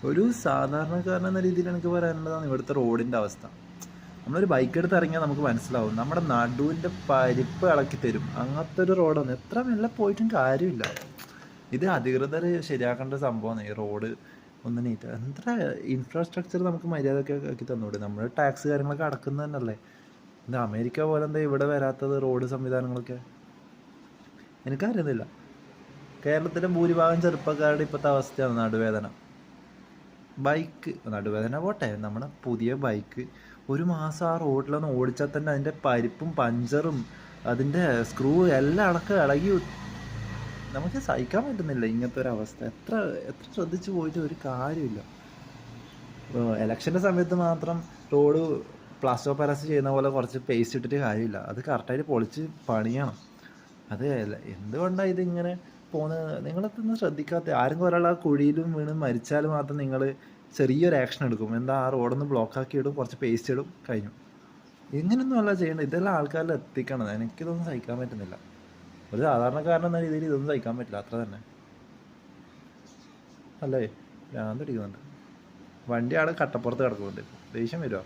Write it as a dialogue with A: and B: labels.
A: ഒരു സാധാരണക്കാരൻ എന്ന രീതിയിൽ എനിക്ക് പറയാനുള്ളതാണ് ഇവിടുത്തെ റോഡിൻ്റെ അവസ്ഥ. നമ്മളൊരു ബൈക്ക് എടുത്ത് ഇറങ്ങിയാൽ നമുക്ക് മനസ്സിലാവും, നമ്മുടെ നടുവിൻ്റെ പരിപ്പ് ഇളക്കി തരും അങ്ങനത്തെ ഒരു റോഡാണ്. എത്ര മെല്ലെ പോയിട്ടും കാര്യമില്ല. ഇത് അധികൃതർ ശരിയാക്കേണ്ട സംഭവമാണ്. ഈ റോഡ് ഒന്ന് നീറ്റ് എത്ര ഇൻഫ്രാസ്ട്രക്ചർ നമുക്ക് മര്യാദയൊക്കെ ആക്കി തന്നൂടെ. നമ്മൾ ടാക്സ് കാര്യങ്ങളൊക്കെ അടക്കുന്നത് തന്നെയല്ലേ. എന്താ അമേരിക്ക പോലെ എന്താ ഇവിടെ വരാത്തത് റോഡ് സംവിധാനങ്ങളൊക്കെ? എനിക്കറിയുന്നില്ല. കേരളത്തിലെ ഭൂരിഭാഗം ചെറുപ്പക്കാരുടെ ഇപ്പോഴത്തെ അവസ്ഥയാണ് നടുവേദന. ബൈക്ക് നടുവേദന പോട്ടെ, നമ്മുടെ പുതിയ ബൈക്ക് ഒരു മാസം ആ റോഡിലൊന്ന് ഓടിച്ചാൽ തന്നെ അതിൻ്റെ പരിപ്പും പഞ്ചറും അതിൻ്റെ സ്ക്രൂ എല്ലാം അടക്കം ഇളകി. നമുക്ക് സഹിക്കാൻ പറ്റുന്നില്ല ഇങ്ങനത്തെ ഒരു അവസ്ഥ. എത്ര എത്ര ശ്രദ്ധിച്ചു പോയിട്ട് ഒരു കാര്യമില്ല. ഇലക്ഷൻ്റെ സമയത്ത് മാത്രം റോഡ് പ്ലാസ്റ്റർ ഓഫ് പാരീസ് ചെയ്യുന്ന പോലെ കുറച്ച് പേസ്റ്റ് ഇട്ടിട്ട് കാര്യമില്ല. അത് കറക്റ്റായിട്ട് പൊളിച്ച് പണിയണം. അത് എന്തുകൊണ്ടാണ് ഇതിങ്ങനെ പോകുന്നത്? നിങ്ങളൊന്നും ശ്രദ്ധിക്കാത്ത ആരും ഒരാൾ ആ കുഴിയിലും വീണ് മരിച്ചാൽ മാത്രം നിങ്ങൾ ചെറിയൊരു ആക്ഷൻ എടുക്കും. എന്താ ആ റോഡൊന്ന് ബ്ലോക്കാക്കി ഇടും, കുറച്ച് പേസ്റ്റ് ഇടും, കഴിഞ്ഞു. ഇങ്ങനെയൊന്നും അല്ല ചെയ്യേണ്ടത്. ഇതെല്ലാം ആൾക്കാരിൽ എത്തിക്കണം. എനിക്കിതൊന്നും സഹിക്കാൻ പറ്റുന്നില്ല. ഒരു സാധാരണക്കാരനെന്ന രീതിയിൽ ഇതൊന്നും സഹിക്കാൻ പറ്റില്ല, അത്ര തന്നെ. അല്ലേ? ഭ്രാന്ത് പിടിക്കുന്നുണ്ട്. വണ്ടി ആടെ കട്ടപ്പുറത്ത് കിടക്കുന്നുണ്ട്. ദേഷ്യം വരുമോ?